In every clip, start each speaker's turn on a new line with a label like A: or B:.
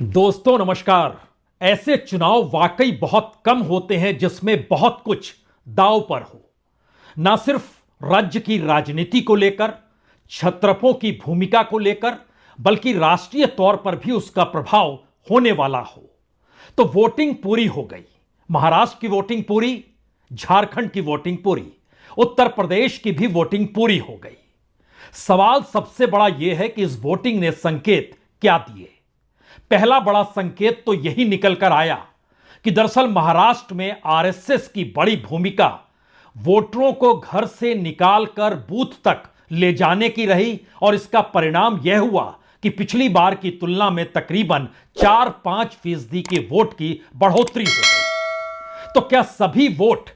A: दोस्तों नमस्कार। ऐसे चुनाव वाकई बहुत कम होते हैं जिसमें बहुत कुछ दांव पर हो। ना सिर्फ राज्य की राजनीति को लेकर, क्षत्रपों की भूमिका को लेकर, बल्कि राष्ट्रीय तौर पर भी उसका प्रभाव होने वाला हो। तो वोटिंग पूरी हो गई। महाराष्ट्र की वोटिंग पूरी, झारखंड की वोटिंग पूरी, उत्तर प्रदेश की भी वोटिंग पूरी हो गई। सवाल सबसे बड़ा यह है कि इस वोटिंग ने संकेत क्या दिए। पहला बड़ा संकेत तो यही निकल कर आया कि दरअसल महाराष्ट्र में आरएसएस की बड़ी भूमिका वोटरों को घर से निकालकर बूथ तक ले जाने की रही, और इसका परिणाम यह हुआ कि पिछली बार की तुलना में तकरीबन 4-5% की वोट की बढ़ोतरी हो गई। तो क्या सभी वोट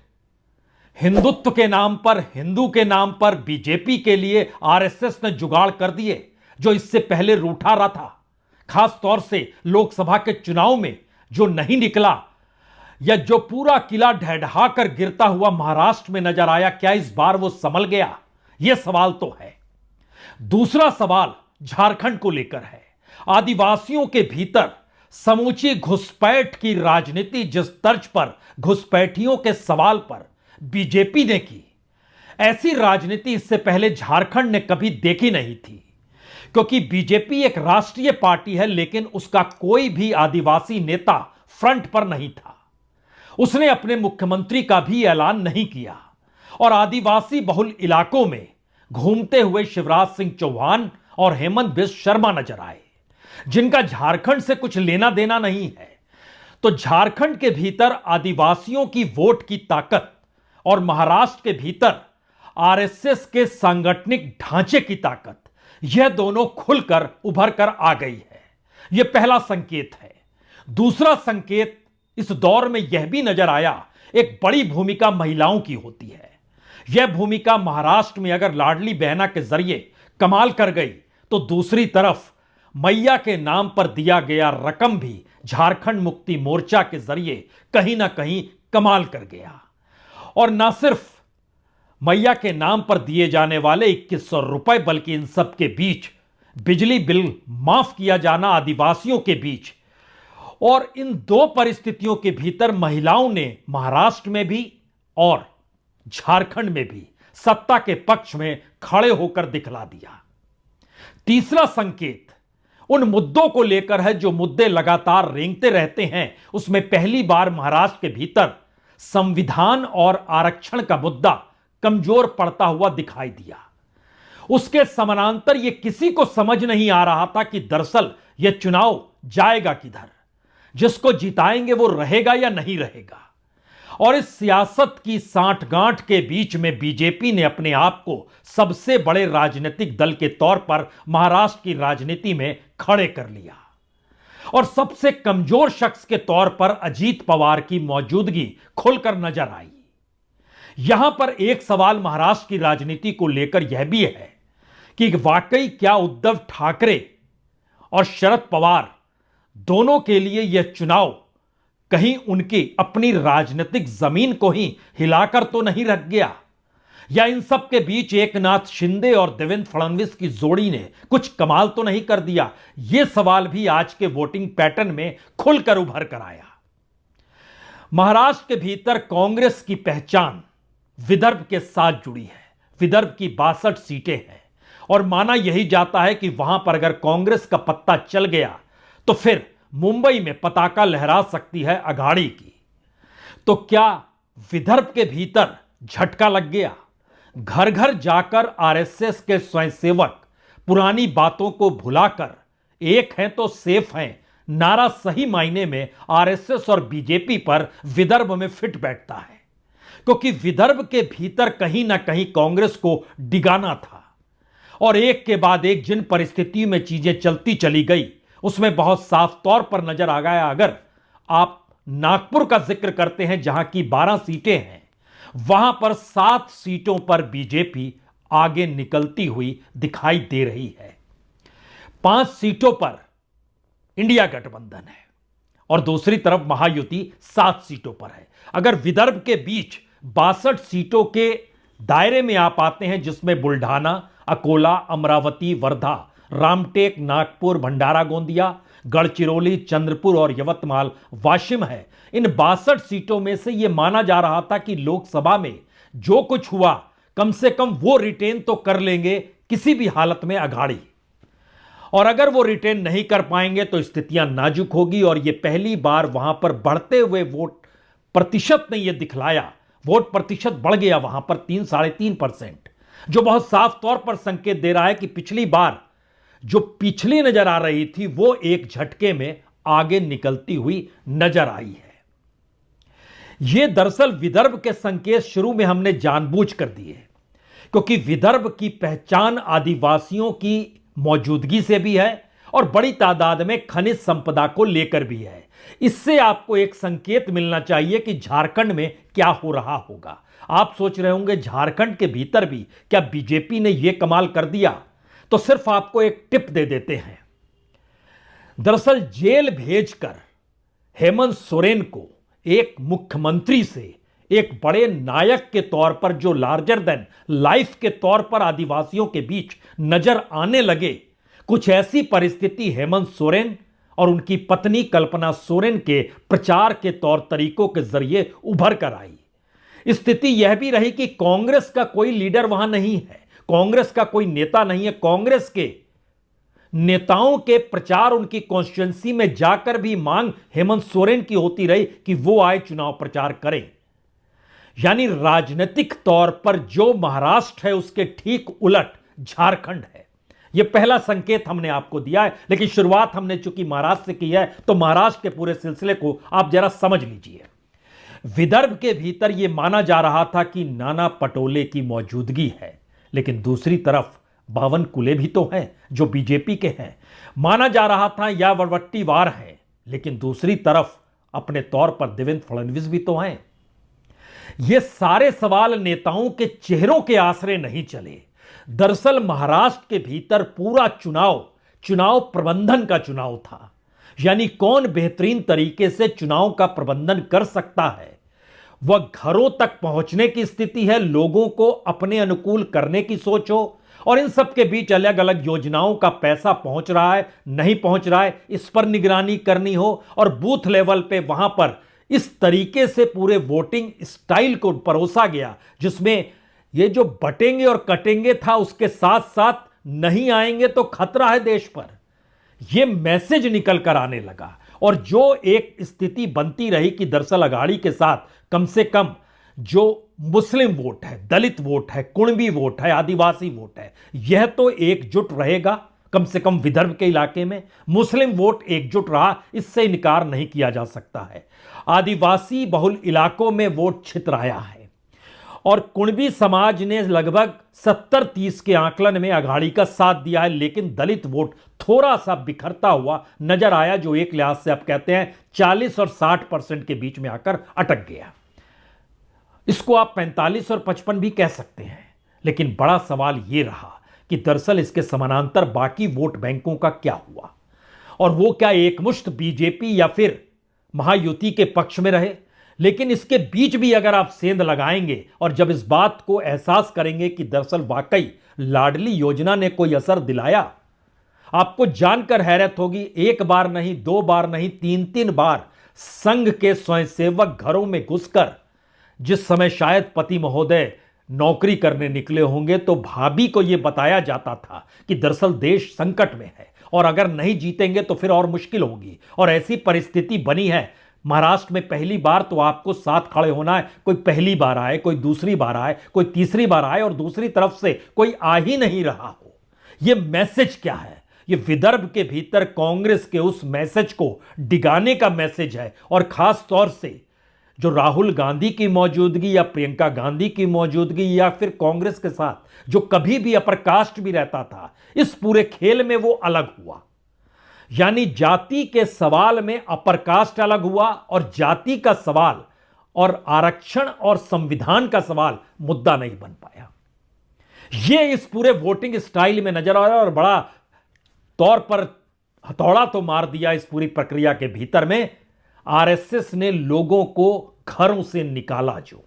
A: हिंदुत्व के नाम पर, हिंदू के नाम पर बीजेपी के लिए आरएसएस ने जुगाड़ कर दिए, जो इससे पहले रूठा रहा था? खास तौर से लोकसभा के चुनाव में जो नहीं निकला, या जो पूरा किला ढहढहा कर गिरता हुआ महाराष्ट्र में नजर आया, क्या इस बार वो संभल गया? यह सवाल तो है। दूसरा सवाल झारखंड को लेकर है। आदिवासियों के भीतर समूची घुसपैठ की राजनीति जिस तर्ज पर घुसपैठियों के सवाल पर बीजेपी ने की, ऐसी राजनीति इससे पहले झारखंड ने कभी देखी नहीं थी। क्योंकि बीजेपी एक राष्ट्रीय पार्टी है, लेकिन उसका कोई भी आदिवासी नेता फ्रंट पर नहीं था। उसने अपने मुख्यमंत्री का भी ऐलान नहीं किया, और आदिवासी बहुल इलाकों में घूमते हुए शिवराज सिंह चौहान और हेमंत बिस्व शर्मा नजर आए, जिनका झारखंड से कुछ लेना देना नहीं है। तो झारखंड के भीतर आदिवासियों की वोट की ताकत और महाराष्ट्र के भीतर आरएसएस के सांगठनिक ढांचे की ताकत, यह दोनों खुलकर उभर कर आ गई है। यह पहला संकेत है। दूसरा संकेत इस दौर में यह भी नजर आया, एक बड़ी भूमिका महिलाओं की होती है। यह भूमिका महाराष्ट्र में अगर लाडली बहना के जरिए कमाल कर गई, तो दूसरी तरफ मैया के नाम पर दिया गया रकम भी झारखंड मुक्ति मोर्चा के जरिए कहीं ना कहीं कमाल कर गया। और ना सिर्फ मैया के नाम पर दिए जाने वाले 2100 रुपए, बल्कि इन सब के बीच बिजली बिल माफ किया जाना आदिवासियों के बीच, और इन दो परिस्थितियों के भीतर महिलाओं ने महाराष्ट्र में भी और झारखंड में भी सत्ता के पक्ष में खड़े होकर दिखला दिया। तीसरा संकेत उन मुद्दों को लेकर है जो मुद्दे लगातार रेंगते रहते हैं। उसमें पहली बार महाराष्ट्र के भीतर संविधान और आरक्षण का मुद्दा कमजोर पड़ता हुआ दिखाई दिया। उसके समानांतर यह किसी को समझ नहीं आ रहा था कि दरअसल यह चुनाव जाएगा किधर, जिसको जिताएंगे वो रहेगा या नहीं रहेगा। और इस सियासत की सांठगांठ के बीच में बीजेपी ने अपने आप को सबसे बड़े राजनीतिक दल के तौर पर महाराष्ट्र की राजनीति में खड़े कर लिया, और सबसे कमजोर शख्स के तौर पर अजीत पवार की मौजूदगी खुलकर नजर आई। यहां पर एक सवाल महाराष्ट्र की राजनीति को लेकर यह भी है कि वाकई क्या उद्धव ठाकरे और शरद पवार दोनों के लिए यह चुनाव कहीं उनकी अपनी राजनीतिक जमीन को ही हिलाकर तो नहीं रख गया, या इन सब के बीच एकनाथ शिंदे और देवेंद्र फडणवीस की जोड़ी ने कुछ कमाल तो नहीं कर दिया? यह सवाल भी आज के वोटिंग पैटर्न में खुलकर उभर कर आया। महाराष्ट्र के भीतर कांग्रेस की पहचान विदर्भ के साथ जुड़ी है। विदर्भ की 62 सीटें हैं, और माना यही जाता है कि वहां पर अगर कांग्रेस का पत्ता चल गया तो फिर मुंबई में पताका लहरा सकती है अघाड़ी की। तो क्या विदर्भ के भीतर झटका लग गया? घर घर जाकर आरएसएस के स्वयंसेवक पुरानी बातों को भुलाकर एक हैं तो सेफ हैं नारा सही मायने में आरएसएस और बीजेपी पर विदर्भ में फिट बैठता है, क्योंकि विदर्भ के भीतर कहीं ना कहीं कांग्रेस को डिगाना था। और एक के बाद एक जिन परिस्थितियों में चीजें चलती चली गई, उसमें बहुत साफ तौर पर नजर आ गया। अगर आप नागपुर का जिक्र करते हैं, जहां की 12 सीटें हैं, वहां पर 7 सीटों पर बीजेपी आगे निकलती हुई दिखाई दे रही है। 5 सीटों पर इंडिया गठबंधन है, और दूसरी तरफ महायुति 7 सीटों पर है। अगर विदर्भ के बीच 62 सीटों के दायरे में आप आते हैं, जिसमें बुल्ढाना, अकोला, अमरावती, वर्धा, रामटेक, नागपुर, भंडारा गोंदिया, गढ़चिरौली, चंद्रपुर और यवतमाल वाशिम है। इन 62 सीटों में से यह माना जा रहा था कि लोकसभा में जो कुछ हुआ कम से कम वो रिटेन तो कर लेंगे किसी भी हालत में अघाड़ी, और अगर वो रिटेन नहीं कर पाएंगे तो स्थितियां नाजुक होगी। और यह पहली बार वहां पर बढ़ते हुए वोट प्रतिशत ने यह दिखलाया, वोट प्रतिशत बढ़ गया वहां पर 3-3.5%, जो बहुत साफ तौर पर संकेत दे रहा है कि पिछली बार जो पिछली नजर आ रही थी वो एक झटके में आगे निकलती हुई नजर आई है। यह दरअसल विदर्भ के संकेत शुरू में हमने जानबूझ कर दिए, क्योंकि विदर्भ की पहचान आदिवासियों की मौजूदगी से भी है और बड़ी तादाद में खनिज संपदा को लेकर भी है। इससे आपको एक संकेत मिलना चाहिए कि झारखंड में क्या हो रहा होगा। आप सोच रहे होंगे झारखंड के भीतर भी क्या बीजेपी ने यह कमाल कर दिया? तो सिर्फ आपको एक टिप दे देते हैं। दरअसल जेल भेजकर हेमंत सोरेन को एक मुख्यमंत्री से एक बड़े नायक के तौर पर, जो लार्जर देन लाइफ के तौर पर आदिवासियों के बीच नजर आने लगे, कुछ ऐसी परिस्थिति हेमंत सोरेन और उनकी पत्नी कल्पना सोरेन के प्रचार के तौर तरीकों के जरिए उभर कर आई। स्थिति यह भी रही कि कांग्रेस का कोई लीडर वहां नहीं है, कांग्रेस का कोई नेता नहीं है। कांग्रेस के नेताओं के प्रचार, उनकी कॉन्स्टिट्यूएंसी में जाकर भी मांग हेमंत सोरेन की होती रही कि वो आए चुनाव प्रचार करें। यानी राजनीतिक तौर पर जो महाराष्ट्र है उसके ठीक उलट झारखंड है। यह पहला संकेत हमने आपको दिया है, लेकिन शुरुआत हमने चूंकि महाराष्ट्र से की है तो महाराष्ट्र के पूरे सिलसिले को आप जरा समझ लीजिए। विदर्भ के भीतर यह माना जा रहा था कि नाना पटोले की मौजूदगी है, लेकिन दूसरी तरफ बावन कुले भी तो हैं जो बीजेपी के हैं। माना जा रहा था या वरवट्टीवार हैं, लेकिन दूसरी तरफ अपने तौर पर देवेंद्र फडणवीस भी तो हैं। ये सारे सवाल नेताओं के चेहरों के आसरे नहीं चले। दरअसल महाराष्ट्र के भीतर पूरा चुनाव प्रबंधन का चुनाव था। यानी कौन बेहतरीन तरीके से चुनाव का प्रबंधन कर सकता है, वह घरों तक पहुंचने की स्थिति है, लोगों को अपने अनुकूल करने की सोच हो, और इन सब के बीच अलग अलग योजनाओं का पैसा पहुंच रहा है नहीं पहुंच रहा है, इस पर निगरानी करनी हो, और बूथ लेवल पे वहां पर इस तरीके से पूरे वोटिंग स्टाइल को परोसा गया जिसमें ये जो बटेंगे और कटेंगे था, उसके साथ साथ नहीं आएंगे तो खतरा है देश पर, यह मैसेज निकल कर आने लगा। और जो एक स्थिति बनती रही कि दरअसल अघाड़ी के साथ कम से कम जो मुस्लिम वोट है, दलित वोट है, कुणबी वोट है, आदिवासी वोट है, यह तो एकजुट रहेगा। कम से कम विदर्भ के इलाके में मुस्लिम वोट एकजुट रहा, इससे इनकार नहीं किया जा सकता है। आदिवासी बहुल इलाकों में वोट छितराया है, और कुणबी समाज ने लगभग 70-30 के आंकलन में अघाड़ी का साथ दिया है, लेकिन दलित वोट थोड़ा सा बिखरता हुआ नजर आया, जो एक लिहाज से आप कहते हैं 40 और 60% के बीच में आकर अटक गया। इसको आप 45 और 55 भी कह सकते हैं। लेकिन बड़ा सवाल यह रहा कि दरअसल इसके समानांतर बाकी वोट बैंकों का क्या हुआ, और वो क्या एकमुश्त बीजेपी या फिर महायुति के पक्ष में रहे। लेकिन इसके बीच भी अगर आप सेंध लगाएंगे और जब इस बात को एहसास करेंगे कि दरअसल वाकई लाडली योजना ने कोई असर दिलाया, आपको जानकर हैरत होगी, एक बार नहीं, 2 बार नहीं, 3-3 बार संघ के स्वयंसेवक घरों में घुसकर, जिस समय शायद पति महोदय नौकरी करने निकले होंगे, तो भाभी को यह बताया जाता था कि दरअसल देश संकट में है और अगर नहीं जीतेंगे तो फिर और मुश्किल होगी। और ऐसी परिस्थिति बनी है महाराष्ट्र में पहली बार, तो आपको साथ खड़े होना है। कोई पहली बार आए, कोई दूसरी बार आए, कोई तीसरी बार आए, और दूसरी तरफ से कोई आ ही नहीं रहा हो। यह मैसेज क्या है? यह विदर्भ के भीतर कांग्रेस के उस मैसेज को डिगाने का मैसेज है, और खास तौर से जो राहुल गांधी की मौजूदगी या प्रियंका गांधी की मौजूदगी या फिर कांग्रेस के साथ जो कभी भी अपर कास्ट भी रहता था, इस पूरे खेल में वो अलग हुआ। यानी जाति के सवाल में अपर कास्ट अलग हुआ, और जाति का सवाल और आरक्षण और संविधान का सवाल मुद्दा नहीं बन पाया। यह इस पूरे वोटिंग स्टाइल में नजर आया, और बड़ा तौर पर हथौड़ा तो मार दिया इस पूरी प्रक्रिया के भीतर में। आरएसएस ने लोगों को घरों से निकाला। जो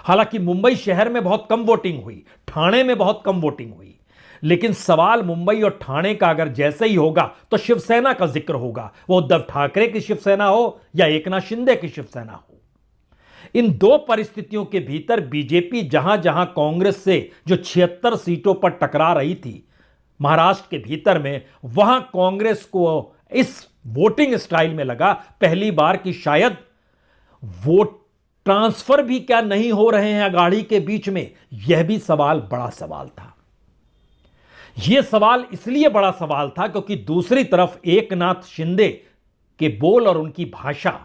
A: हालांकि मुंबई शहर में बहुत कम वोटिंग हुई, ठाणे में बहुत कम वोटिंग हुई, लेकिन सवाल मुंबई और ठाणे का अगर जैसे ही होगा तो शिवसेना का जिक्र होगा, वो उद्धव ठाकरे की शिवसेना हो या एकनाथ शिंदे की शिवसेना हो। इन दो परिस्थितियों के भीतर बीजेपी जहां जहां कांग्रेस से जो 76 सीटों पर टकरा रही थी महाराष्ट्र के भीतर में, वहां कांग्रेस को इस वोटिंग स्टाइल में लगा पहली बार कि शायद वोट ट्रांसफर भी क्या नहीं हो रहे हैं अगाड़ी के बीच में। यह भी सवाल बड़ा सवाल था। यह सवाल इसलिए बड़ा सवाल था क्योंकि दूसरी तरफ एकनाथ शिंदे के बोल और उनकी भाषा,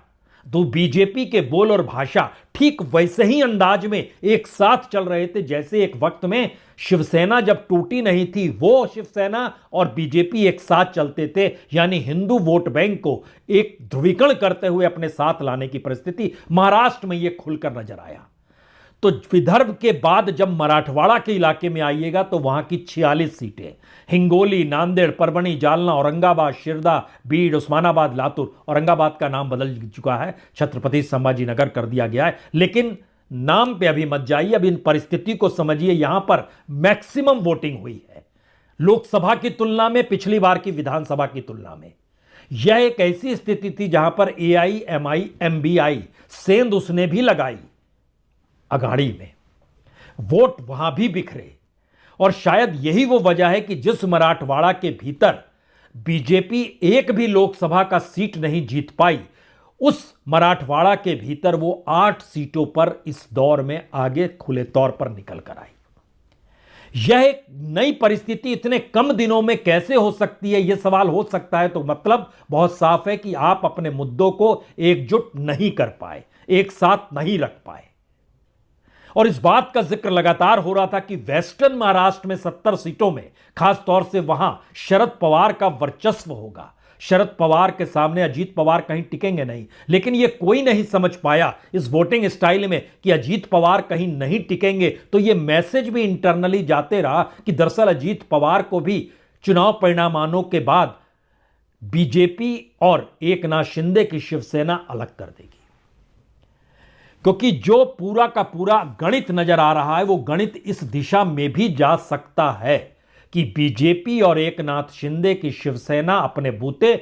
A: तो बीजेपी के बोल और भाषा ठीक वैसे ही अंदाज में एक साथ चल रहे थे जैसे एक वक्त में शिवसेना जब टूटी नहीं थी, वो शिवसेना और बीजेपी एक साथ चलते थे, यानी हिंदू वोट बैंक को एक ध्रुवीकरण करते हुए अपने साथ लाने की परिस्थिति महाराष्ट्र में यह खुलकर नजर आया। तो विदर्भ के बाद जब मराठवाड़ा के इलाके में आइएगा तो वहां की 46 सीटें, हिंगोली, नांदेड़, परभणी, जालना, औरंगाबाद, शिरदा, बीड, उस्मानाबाद, लातूर, औरंगाबाद का नाम बदल चुका है, छत्रपति संभाजी नगर कर दिया गया है, लेकिन नाम पे अभी मत जाइए, अब इन परिस्थिति को समझिए। यहां पर मैक्सिमम वोटिंग हुई है लोकसभा की तुलना में, पिछली बार की विधानसभा की तुलना में। यह एक ऐसी स्थिति थी जहां पर AIMIMBI सेंध उसने भी लगाई अगाड़ी में, वोट वहां भी बिखरे। और शायद यही वो वजह है कि जिस मराठवाड़ा के भीतर बीजेपी एक भी लोकसभा का सीट नहीं जीत पाई, उस मराठवाड़ा के भीतर वो 8 सीटों पर इस दौर में आगे खुले तौर पर निकल कर आई। यह एक नई परिस्थिति इतने कम दिनों में कैसे हो सकती है, यह सवाल हो सकता है। तो मतलब बहुत साफ है कि आप अपने मुद्दों को एकजुट नहीं कर पाए, एक साथ नहीं रख पाए। और इस बात का जिक्र लगातार हो रहा था कि वेस्टर्न महाराष्ट्र में 70 सीटों में खास तौर से वहां शरद पवार का वर्चस्व होगा, शरद पवार के सामने अजीत पवार कहीं टिकेंगे नहीं। लेकिन यह कोई नहीं समझ पाया इस वोटिंग स्टाइल में कि अजीत पवार कहीं नहीं टिकेंगे, तो यह मैसेज भी इंटरनली जाते रहा कि दरअसल अजीत पवार को भी चुनाव परिणामों के बाद बीजेपी और एकनाथ शिंदे की शिवसेना अलग कर देगी। क्योंकि जो पूरा का पूरा गणित नजर आ रहा है, वो गणित इस दिशा में भी जा सकता है कि बीजेपी और एकनाथ शिंदे की शिवसेना अपने बूते